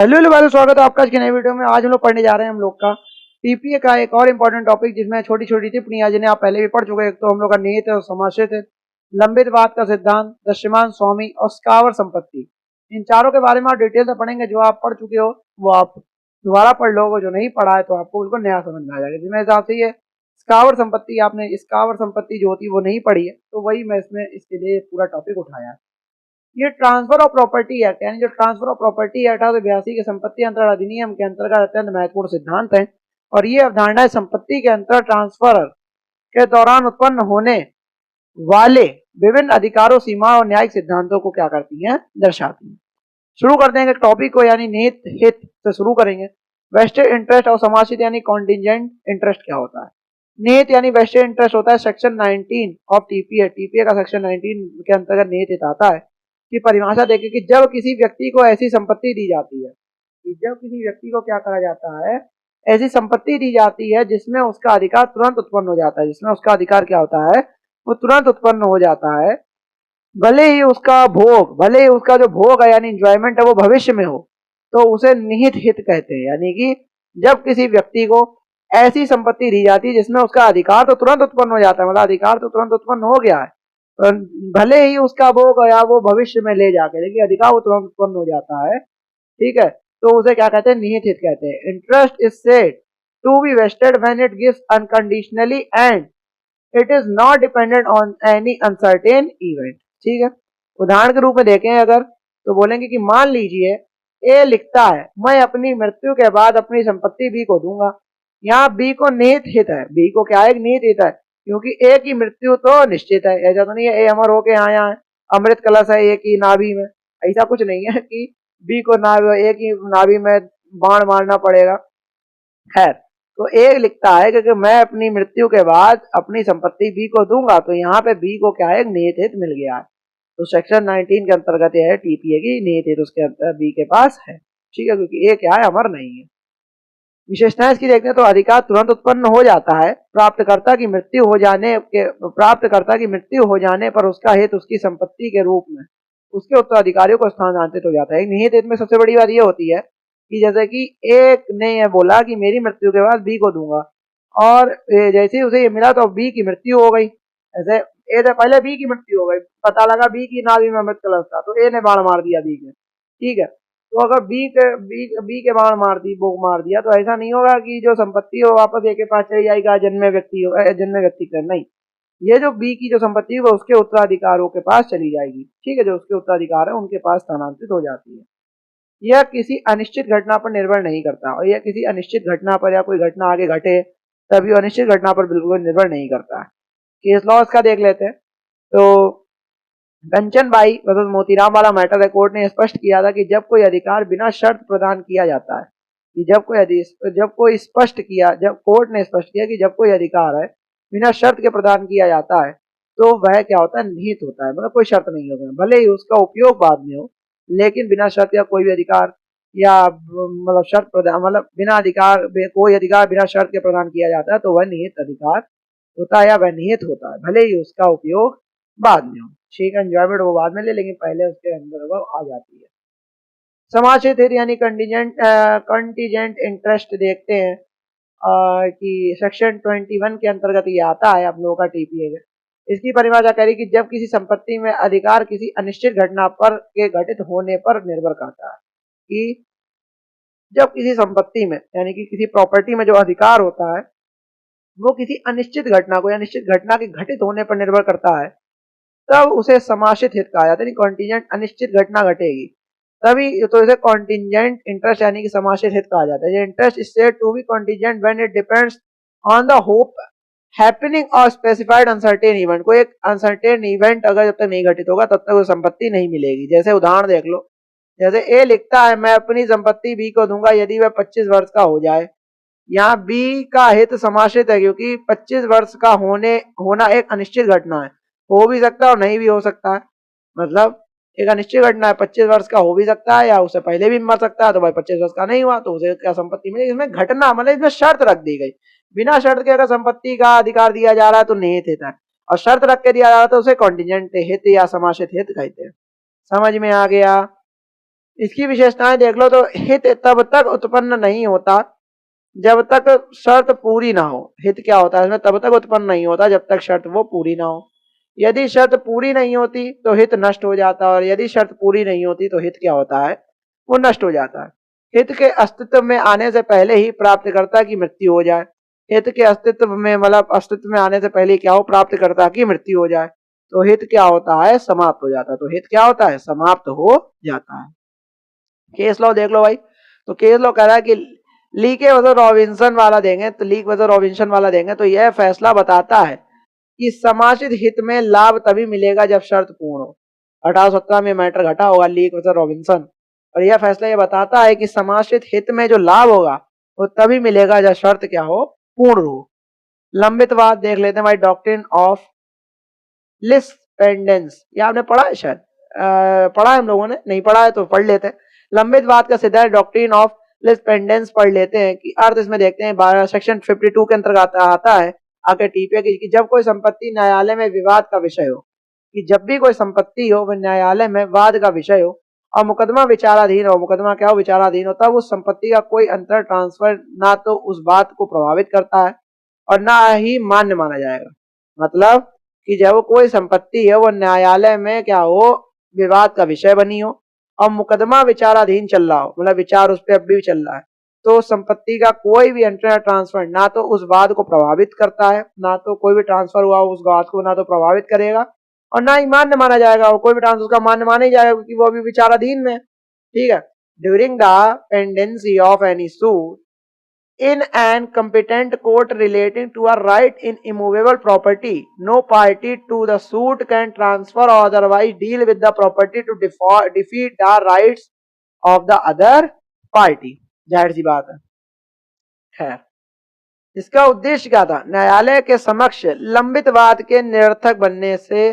Hello hello भाई, स्वागत है आपका आज की नई वीडियो में। आज हम लोग पढ़ने जा रहे हैं हम लोग का टीपीए का एक और इम्पोर्टेंट टॉपिक, जिसमें छोटी छोटी टिप्पणियां जिन्हें आप पहले भी पढ़ चुके हैं। एक तो हम लोग का निहित और समाश्रित है, लंबित बात का सिद्धांत, दृश्यमान स्वामी और स्कावर संपत्ति। इन चारों के बारे में आप डिटेल से पढ़ेंगे। जो आप पढ़ चुके हो वो आप दोबारा पढ़ लो, जो नहीं पढ़ा है तो आपको बिल्कुल नया समझ में आ जाएगा। जिसमें हिसाब से ये स्कावर संपत्ति, आपने स्कावर संपत्ति जो होती है वो नहीं पढ़ी है, तो वही मैं इसमें इसके लिए पूरा टॉपिक उठाया। ये ट्रांसफर ऑफ प्रॉपर्टी एक्ट, यानी जो ट्रांसफर ऑफ प्रॉपर्टी एक्ट 1882 के संपत्ति अंतरण अधिनियम के अंतर्गत अत्यंत महत्वपूर्ण सिद्धांत है। और ये अवधारणाएं संपत्ति के अंतर ट्रांसफर के दौरान उत्पन्न होने वाले विभिन्न अधिकारों, सीमाओं और न्यायिक सिद्धांतों को क्या करती हैं, दर्शाती हैं। शुरू करते हैं टॉपिक को, यानी निहित हित से शुरू करेंगे। वेस्टेड इंटरेस्ट और समाश्रित यानी कॉन्टिजेंट इंटरेस्ट क्या होता है। निहित यानी वेस्टेड इंटरेस्ट होता है सेक्शन 19 ऑफ टीपीए। टीपीए का सेक्शन 19 के अंतर्गत निहित हित आता है की परिभाषा देखें कि जब किसी व्यक्ति को ऐसी संपत्ति दी जाती है, कि जब किसी व्यक्ति को क्या करा जाता है, ऐसी संपत्ति दी जाती है जिसमें उसका अधिकार तुरंत उत्पन्न हो जाता है। जिसमें उसका अधिकार क्या होता है, वो तुरंत उत्पन्न हो जाता है। भले ही उसका जो भोग है यानी इंजॉयमेंट है वो भविष्य में हो, तो उसे निहित हित कहते हैं। यानी कि जब किसी व्यक्ति को ऐसी संपत्ति दी जाती है जिसमें उसका अधिकार तो तुरंत उत्पन्न हो जाता है, मतलब अधिकार तो तुरंत उत्पन्न हो गया है, भले ही उसका भोग या वो भविष्य में ले जाके, लेकिन अधिकार वो तुरंत उत्पन्न हो जाता है। ठीक है, तो उसे क्या कहते हैं, निहित हित कहते हैं। Interest is said to be vested when it gives unconditionally and it is not dependent on any uncertain event. ठीक है, उदाहरण के रूप में देखें अगर, तो बोलेंगे कि मान लीजिए ए लिखता है मैं अपनी मृत्यु के बाद अपनी संपत्ति बी को दूंगा। यहाँ बी को निहित हित है, बी को क्या है, निहित हित है, क्योंकि ए की मृत्यु तो निश्चित है। ऐसा तो नहीं है ए अमर होके आया है, अमृत कलश है ए की नाभि में, ऐसा कुछ नहीं है कि बी को ए की नाभि में बाण मारना पड़ेगा। खैर, तो ए लिखता है कि मैं अपनी मृत्यु के बाद अपनी संपत्ति बी को दूंगा, तो यहाँ पे बी को क्या है, निहित हित मिल गया है। तो सेक्शन 19 के अंतर्गत यह है टीपीए की निहित हित उसके बी के पास है। ठीक है, क्योंकि ए क्या है, अमर नहीं है। विशेषताएं इसकी देखते हैं तो अधिकार तुरंत उत्पन्न हो जाता है। प्राप्तकर्ता की मृत्यु हो जाने पर उसका हित उसकी संपत्ति के रूप में उसके उत्तराधिकारियों को स्थानांतरित हो जाता है। निहित हित में सबसे बड़ी बात यह होती है कि जैसे कि एक ने यह बोला कि मेरी मृत्यु के बाद बी को दूंगा, और जैसे ही उसे ये मिला तो बी की मृत्यु हो गई। ऐसे ए से पहले बी की मृत्यु हो गई, पता लगा बी की नाभि में अमृत कलश था, तो ए ने बाण मार दिया बी के। ठीक है, तो अगर बी के बाण मार दिया, तो ऐसा नहीं होगा कि जो संपत्ति हो वापस ए के पास चली जाएगा, जन्मे व्यक्ति का नहीं। ये जो बी की जो संपत्ति है वो उसके उत्तराधिकारों के पास चली जाएगी। ठीक है, जो उसके उत्तराधिकार है उनके पास स्थानांतरित हो जाती है। यह किसी अनिश्चित घटना पर निर्भर नहीं करता, और यह किसी अनिश्चित घटना पर या कोई घटना आगे घटे तभी अनिश्चित घटना पर बिल्कुल निर्भर नहीं करता। केस लॉ इसका देख लेते हैं। तो कंचन बाई वर्सेस मोतीराम वाला मैटर है, कोर्ट ने स्पष्ट किया था कि जब कोई अधिकार बिना शर्त प्रदान किया जाता है, कि जब कोर्ट ने स्पष्ट किया कि जब कोई अधिकार है बिना शर्त के प्रदान किया जाता है तो वह क्या होता है, निहित होता है। मतलब कोई शर्त नहीं होता, भले ही उसका उपयोग बाद में हो, लेकिन बिना शर्त या कोई भी अधिकार या मतलब शर्त प्रदान, मतलब बिना अधिकार कोई अधिकार बिना शर्त के प्रदान किया जाता है तो वह निहित अधिकार होता है या वह निहित होता है, भले ही उसका उपयोग बाद में हो। ठीक है, एंजॉयमेंट वो बाद में ले, लेकिन पहले उसके अंदर वो आ जाती है। समाश्रित हित यानी कंटीजेंट इंटरेस्ट देखते हैं कि सेक्शन 21 के अंतर्गत ये आता है आप लोगों का टीपीए में। इसकी परिभाषा करी कि जब किसी संपत्ति में अधिकार किसी अनिश्चित घटना पर के घटित होने पर निर्भर करता है, कि जब किसी संपत्ति में यानी कि किसी प्रॉपर्टी में जो अधिकार होता है वो किसी अनिश्चित घटना को या निश्चित घटना के घटित होने पर निर्भर करता है, तब उसे समाश्रित हित कहा जाता है। कॉन्टिजेंट अनिश्चित घटना घटेगी तभी तो इसे कॉन्टिजेंट इंटरेस्ट यानी कि समाश्रित हित कहा जाता है। Interest is said to be contingent when it depends on the hope happening और स्पेसिफाइड अनसर्टेन इवेंट। कोई एक अनसर्टेन इवेंट अगर जब तक नहीं घटित होगा तब तक वो संपत्ति नहीं मिलेगी। जैसे उदाहरण देख लो, जैसे ए लिखता है मैं अपनी संपत्ति बी को दूंगा यदि वह 25 वर्ष का हो जाए। यहाँ बी का हित समाश्रित है क्योंकि 25 वर्ष का होना एक अनिश्चित घटना है, हो भी सकता है और नहीं भी हो सकता है। मतलब एक अनिश्चित घटना है, 25 वर्ष का हो भी सकता है या उससे पहले भी मर सकता है, तो भाई 25 वर्ष का नहीं हुआ तो उसे क्या संपत्ति मिलेगी। इसमें घटना मतलब इसमें शर्त रख दी गई, बिना शर्त के अगर संपत्ति का अधिकार दिया जा रहा है तो निहित हित है, और शर्त रख के दिया जा रहा है तो उसे कॉन्टिजेंट हित या समाश्रित हित कहते हैं। समझ में आ गया। इसकी विशेषताएं देख लो तो हित तब तक उत्पन्न नहीं होता जब तक शर्त पूरी ना हो। हित क्या होता है इसमें, तब तक उत्पन्न नहीं होता जब तक शर्त वो पूरी ना हो। यदि शर्त पूरी नहीं होती तो हित नष्ट हो जाता है, और यदि शर्त पूरी नहीं होती तो हित क्या होता है, वो नष्ट हो जाता है। हित के अस्तित्व में आने से पहले ही प्राप्तकर्ता की मृत्यु हो जाए, हित के अस्तित्व में मतलब अस्तित्व में आने से पहले क्या हो, प्राप्तकर्ता की मृत्यु हो जाए, तो हित क्या होता है, समाप्त हो जाता है। तो हित क्या होता है, समाप्त हो जाता है। केस लॉ देख लो भाई, तो केस लॉ कह रहा है कि लीक वजह रॉबिन्सन वाला देंगे, तो लीक वजह रॉबिन्सन वाला देंगे तो यह फैसला बताता है कि समाशित हित में लाभ तभी मिलेगा जब शर्त पूर्ण हो। 1817 में मैटर घटा होगा लीक वजह रॉबिन्सन, और यह फैसला यह बताता है कि समाशित हित में जो लाभ होगा वो तभी मिलेगा जब शर्त क्या हो, पूर्ण हो। लंबित बात देख लेते हैं भाई, डॉक्ट्रिन ऑफ लिस्पेंडेंस, ये आपने पढ़ा है शायद, पढ़ा है हम लोगों ने, नहीं पढ़ा है तो पढ़ लेते हैं। लंबित बात का सिद्धांत डॉक्ट्रिन ऑफ लिस्पेंडेंस पढ़ लेते हैं कि अर्थ इसमें देखते हैं सेक्शन 52 के अंतर्गत आता है आगे टीपीए की, जब कोई संपत्ति न्यायालय में विवाद का विषय हो, कि जब भी कोई संपत्ति हो वह न्यायालय में वाद का विषय हो और मुकदमा विचाराधीन हो, मुकदमा क्या हो, विचाराधीन हो, तब उस संपत्ति का कोई अंतर ट्रांसफर ना तो उस बात को प्रभावित करता है और ना ही मान्य माना जाएगा। मतलब कि जब कोई संपत्ति है वो न्यायालय में क्या हो, विवाद का विषय बनी हो और मुकदमा विचाराधीन चल रहा हो, मतलब विचार उस पर अब भी चल रहा है, तो संपत्ति का कोई भी एंटर ट्रांसफर ना तो उस वाद को प्रभावित करता है, ना तो कोई भी ट्रांसफर हुआ उस वाद को ना तो प्रभावित करेगा और ना ही मान्य माना जाएगा, और कोई भी ट्रांसफर उसका मान्य माना ही जाएगा क्योंकि वो अभी विचाराधीन में। ठीक है। During the pendency of any suit in an competent court relating to a right in immovable property, no party to the suit can transfer or otherwise deal with the property to defeat the rights of the other party। जाहिर सी बात है। खैर, इसका उद्देश्य क्या था, न्यायालय के समक्ष लंबित वाद के निरर्थक बनने से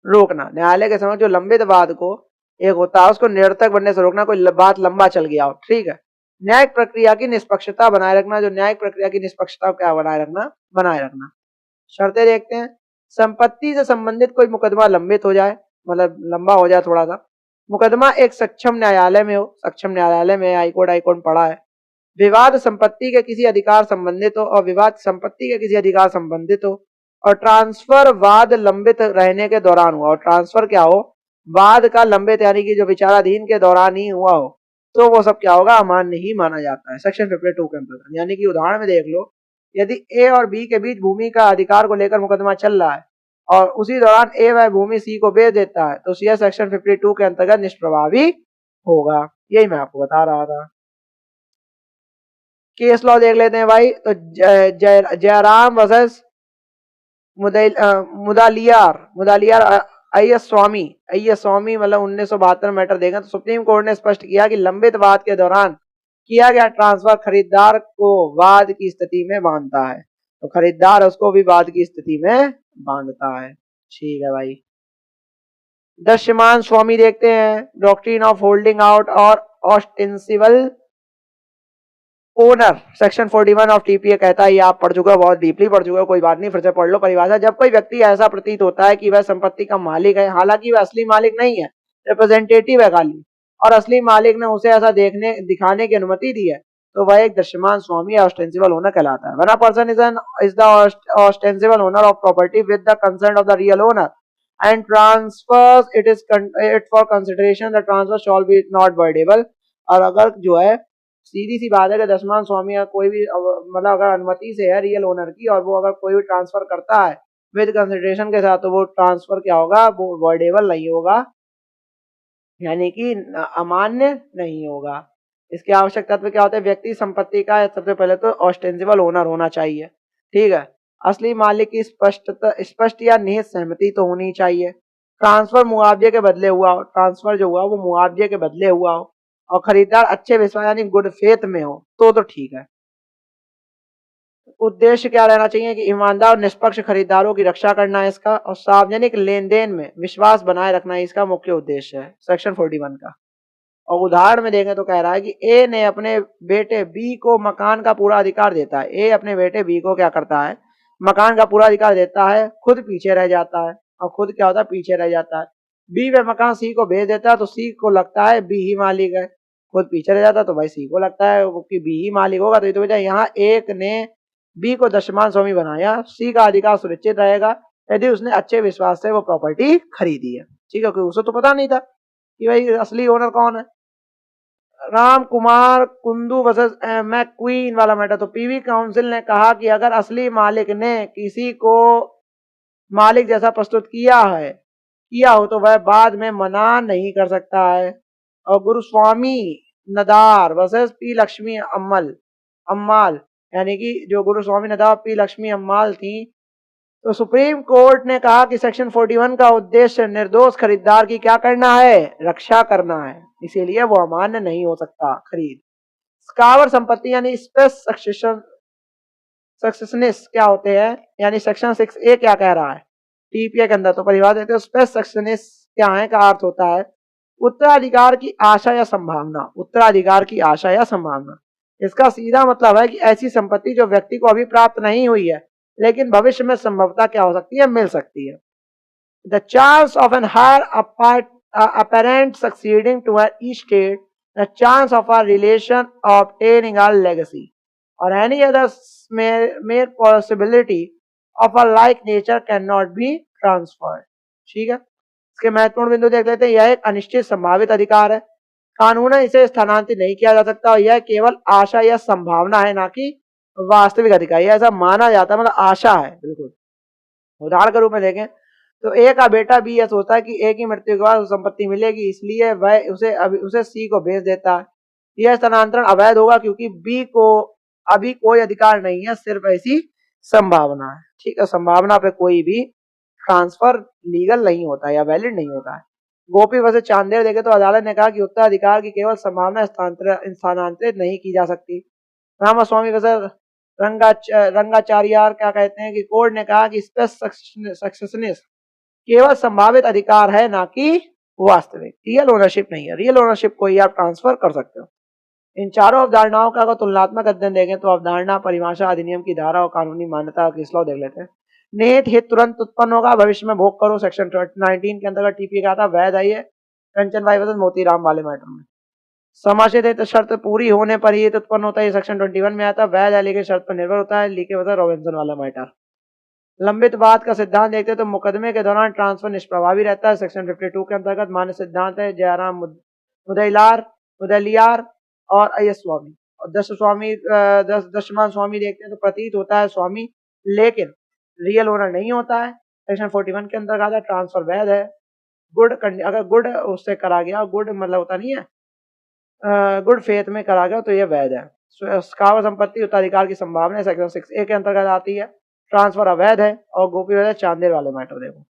रोकना। न्यायालय के समक्ष जो लंबित वाद को एक होता है उसको निरर्थक बनने से रोकना, कोई बात लंबा चल गया हो। ठीक है। न्यायिक प्रक्रिया की निष्पक्षता बनाए रखना, जो न्यायिक प्रक्रिया की निष्पक्षता क्या बनाए रखना, बनाए रखना। शर्तें देखते हैं, संपत्ति से संबंधित कोई मुकदमा लंबित हो जाए, मतलब लंबा हो जाए थोड़ा सा, मुकदमा एक सक्षम न्यायालय में हो, सक्षम न्यायालय में हाईकोर्ट पढ़ा है, विवाद संपत्ति के किसी अधिकार संबंधित हो और विवाद संपत्ति के किसी अधिकार संबंधित हो, और ट्रांसफर वाद लंबित रहने के दौरान हुआ, और ट्रांसफर क्या हो, वाद का लंबित यानी कि जो विचाराधीन के दौरान ही हुआ हो, तो वो सब क्या होगा, अमान्य ही माना जाता है सेक्शन 52 के अंतर्गत। यानी कि उदाहरण में देख लो, यदि ए और बी के बीच भूमि का अधिकार को लेकर मुकदमा चल रहा है और उसी दौरान ए वह भूमि सी को बेच देता है, तो सी सेक्शन 52 के अंतर्गत निष्प्रभावी होगा। यही मैं आपको बता रहा था। केस लॉ देख लेते हैं भाई, तो Jayaram versus Mudaliar I S Swamy मतलब 1972 मैटर देगा, तो सुप्रीम कोर्ट ने स्पष्ट किया कि लंबित वाद के दौरान किया गया ट्रांसफर खरीदार को वाद की स्थिति में बांधता है, तो खरीदार उसको भी वाद की स्थिति में बांधता है। ठीक है भाई। दृश्यमान स्वामी देखते हैं, डॉक्ट्रिन ऑफ होल्डिंग आउट और ostensible owner section 41 of TPA कहता है, ये आप पढ़ चुके हो, बहुत डीपली पढ़ चुके हो, कोई बात नहीं, फिर से पढ़ लो परिभाषा। जब कोई व्यक्ति ऐसा प्रतीत होता है कि वह संपत्ति का मालिक है, हालांकि वह असली मालिक नहीं है, रिप्रेजेंटेटिव है खाली, और असली मालिक ने उसे ऐसा दिखाने की अनुमति दी है, तो वह एक दृश्यमान स्वामी या ऑस्टेंसिबल ओनर कहलाता है। When a person is the ostensible owner of property with the consent of the real owner and transfers it for consideration, the transfer shall be not voidable। और अगर जो है सीधी सी बात है कि दशमान स्वामी या कोई भी मतलब अगर अनुमति से है रियल ओनर की और वो अगर कोई भी ट्रांसफर करता है विद कंसिडरेशन के साथ, तो वो ट्रांसफर क्या होगा, वो वॉइडेबल नहीं होगा, यानी कि अमान्य नहीं होगा। इसके आवश्यक तत्व क्या होते हैं, व्यक्ति संपत्ति का सबसे पहले तो ऑस्टेंसिबल ओनर होना चाहिए। ठीक है। असली मालिक की स्पष्ट या निहित सहमति तो होनी चाहिए। ट्रांसफर मुआवजे के बदले हुआ हो, ट्रांसफर जो हुआ वो मुआवजे के बदले हुआ हो, और खरीदार अच्छे विश्वास यानी गुड फेथ में हो, तो ठीक है। उद्देश्य क्या रहना चाहिए कि ईमानदार और निष्पक्ष खरीदारों की रक्षा करना है इसका, और सार्वजनिक लेन देन में विश्वास बनाए रखना इसका मुख्य उद्देश्य है सेक्शन 41 का। और उदाहरण में देखें तो कह रहा है कि ए ने अपने बेटे बी को मकान का पूरा अधिकार देता है। ए अपने बेटे बी को क्या करता है, मकान का पूरा अधिकार देता है, खुद पीछे रह जाता है, और खुद क्या होता है, पीछे रह जाता है। बी व मकान सी को भेज देता है तो सी को लगता है बी ही मालिक है, खुद पीछे रह जाता तो भाई सी को लगता है कि बी ही मालिक होगा। तो ये तो वजह यहाँ एक ने बी को दशमान स्वामी बनाया, सी का अधिकार सुनिश्चित रहेगा यदि उसने अच्छे विश्वास से वो प्रॉपर्टी खरीदी है। ठीक है, क्योंकि उसे तो पता नहीं था कि भाई असली ओनर कौन है। राम कुमार कुंदू वर्सेस मैक्वीन वाला मैटर, तो पीवी काउंसिल ने कहा कि अगर असली मालिक ने किसी को मालिक जैसा प्रस्तुत किया हो तो वह बाद में मना नहीं कर सकता है। और गुरुस्वामी नदार वर्सेस पी लक्ष्मी अम्माल, यानी कि जो गुरुस्वामी नदार पी लक्ष्मी अम्माल थी, तो सुप्रीम कोर्ट ने कहा कि सेक्शन 41 का उद्देश्य निर्दोष खरीदार की क्या करना है, रक्षा करना है, इसीलिए वो अमान्य नहीं हो सकता खरीद। स्कावर संपत्ति यानी स्पेस सक्सेसनिस क्या होते हैं, यानी सेक्शन 6A क्या कह रहा है टीपीए के अंदर, तो परिभाषा देते हैं स्पेस सक्सेसनिस क्या है का अर्थ होता है उत्तराधिकार की आशा या संभावना, उत्तराधिकार की आशा या संभावना। इसका सीधा मतलब है कि ऐसी संपत्ति जो व्यक्ति को अभी प्राप्त नहीं हुई है लेकिन भविष्य में संभवतः क्या हो सकती है, मिल सकती है। The chance of an heir apparent succeeding to her estate, the chance of a relation obtaining a legacy or any other mere possibility of a like nature cannot be transferred। ठीक है, इसके महत्वपूर्ण बिंदु देख लेते हैं। यह एक अनिश्चित संभावित अधिकार है, कानूनन इसे स्थानांतरित नहीं किया जा सकता और यह केवल आशा या संभावना है, ना कि वास्तविक अधिकार। यह ऐसा माना जाता है, मतलब आशा है बिल्कुल। उदाहरण के रूप में देखें तो ए का बेटा बी यह सोचता है कि ए की मृत्यु के बाद संपत्ति मिलेगी, इसलिए वह उसे सी को भेज देता है। यह स्थानांतरण अवैध होगा क्योंकि बी को अभी कोई अधिकार नहीं है, सिर्फ ऐसी संभावना है। ठीक है, संभावना पे कोई भी ट्रांसफर लीगल नहीं होता या वैलिड नहीं होता है। गोपी वैसे चांदेर देखे तो अदालत ने कहा कि उत्तराधिकार की केवल संभावना स्थानांतरित नहीं की जा सकती। रामास्वामी वैसे रंगाचार्यार क्या कहते हैं कि कोर्ट ने कहा कि स्पेस सक्सेसनिस केवल संभावित अधिकार है, ना कि वास्तविक, रियल ओनरशिप नहीं है। रियल ओनरशिप को ही आप ट्रांसफर कर सकते हो। इन चारों अवधारणाओं का अगर तुलनात्मक अध्ययन देखें तो अवधारणा, परिभाषा, अधिनियम की धारा और कानूनी मान्यता केस लॉ देख लेते हैं। निहित हित तुरंत उत्पन्न होगा, भविष्य में भोग करो, सेक्शन 19 के अंतर्गत टीपी कहा था वैध है ये कंचन भाई वर्सेस मोतीराम वाले मैटर में। समाशित हित शर्त पूरी होने पर ही उत्पन्न होता है, सेक्शन 21 में आता है। वैध है लेकिन शर्त पर निर्भर होता है, लिखे होता है रॉबिन्सन वाला मैटर। लंबित बात का सिद्धांत देखते हैं तो मुकदमे के दौरान ट्रांसफर निष्प्रभावी रहता है, सेक्शन 52 के अंतर्गत मान्य सिद्धांत है। जयराम मुदलियार और अय्यर स्वामी और दशमान स्वामी देखते हैं तो प्रतीत होता है स्वामी, लेकिन रियल ओनर नहीं होता है। सेक्शन 41 के अंतर्गत आता है, ट्रांसफर वैध है। अगर गुड उससे करा गया, गुड मतलब होता नहीं है गुड फेथ में करा गया तो ये वैध है। स्कावर संपत्ति उत्तराधिकार की संभावना सेक्शन 6A के अंतर्गत आती है, ट्रांसफर अवैध है। और गोपी वैध चांदेर वाले मैटर देखो,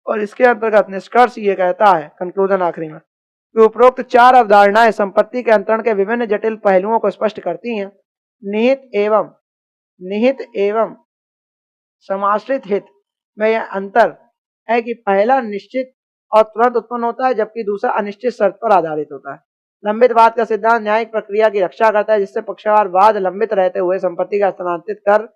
और इसके अंतर्गत निष्कर्ष ये कहता है, कंक्लूजन आखिरी में, कि उपरोक्त चार अवधारणाएं संपत्ति के अंतरण के विभिन्न जटिल पहलुओं को स्पष्ट करती हैं। निहित एवं समाश्रित हित में यह अंतर है कि पहला निश्चित और तुरंत उत्पन्न होता है जबकि दूसरा अनिश्चित शर्त पर आधारित होता है। लंबित वाद का सिद्धांत न्यायिक प्रक्रिया की रक्षा करता है जिससे पक्षकार वाद लंबित रहते हुए संपत्ति का स्थानांतरित कर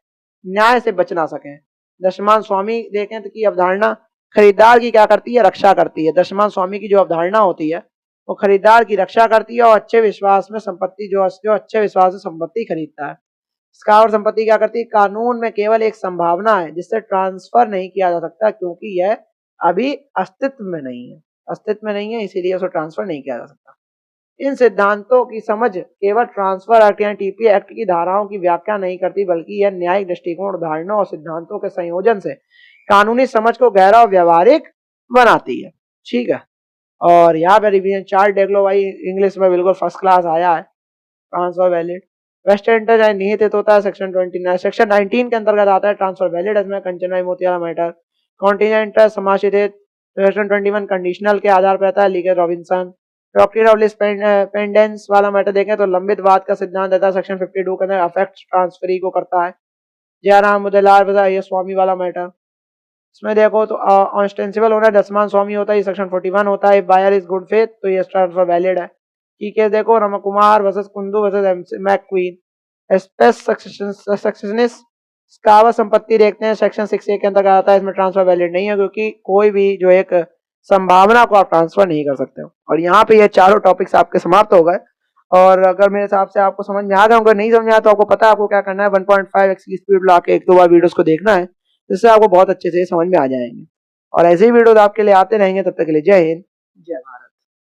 न्याय से बच ना सके। दशमान स्वामी देखें तो की अवधारणा खरीदार की क्या करती है, रक्षा करती है। दशमान स्वामी की जो अवधारणा होती है वो खरीदार की रक्षा करती है और अच्छे विश्वास में संपत्ति जो अच्छे विश्वास से संपत्ति खरीदता है। स्कावर संपत्ति क्या करती है, कानून में केवल एक संभावना है जिससे ट्रांसफर नहीं किया जा सकता क्योंकि यह अभी अस्तित्व में नहीं है, इसीलिए उसे ट्रांसफर नहीं किया जा सकता। इन सिद्धांतों की समझ केवल ट्रांसफर एक्ट या टीपीए एक्ट की धाराओं की व्याख्या नहीं करती बल्कि यह न्यायिक दृष्टिकोण, उदाहरणों और सिद्धांतों के संयोजन से कानूनी समझ को गहरा और व्यवहारिक बनाती है। ठीक है, और यहाँ पे रिवीजन चार्ट देख लो भाई, इंग्लिश में बिल्कुल फर्स्ट क्लास आया है। ट्रांसफर वैलिड वेस्ट इंटरेस्ट है, निहित हित होता है, सेक्शन 19 के अंतर्गत आता है। ट्रांसफर वैलिड इसमें कंचन भाई मोतियाला मैटर। कॉन्टिजेंट इंटरेस्ट समाशित हित सेक्शन 21 कंडीशनल के आधार पर आता है, legal Robinson. Doctrine of pendens वाला मैटर देखें तो लंबित वाद का सिद्धांत देता है, सेक्शन 52 के अंदर अफेक्ट ट्रांसफरी को करता है। जयराम मुदलार ये स्वामी वाला मैटर, इसमें देखो तो ऑस्टेंसिबल होना दसमान स्वामी होता है, सेक्शन 41 होता है। बायर इज गुड फेथ तो ये ट्रांसफर वैलिड है। ठीक है, देखो रमकुमार versus Kundu versus McQueen, space सक्सेसनिस स्थावर संपत्ति देखते हैं, सेक्शन 6A के अंतर्गत आता है, इसमें ट्रांसफर वैलिड नहीं है क्योंकि कोई भी जो एक संभावना को आप ट्रांसफर नहीं कर सकते हो। और यहाँ पे ये चारों टॉपिक्स आपके समाप्त हो गए। और अगर मेरे हिसाब से आपको समझ में आ गया, अगर नहीं समझ में आया तो आपको पता है आपको क्या करना है, 1.5x की स्पीड ला के 1-2 बार वीडियोस को देखना है, जिससे आपको बहुत अच्छे से समझ में आ जाएंगे। और ऐसे ही वीडियोस आपके लिए आते रहेंगे, तब तक के लिए जय हिंद, जय भारत।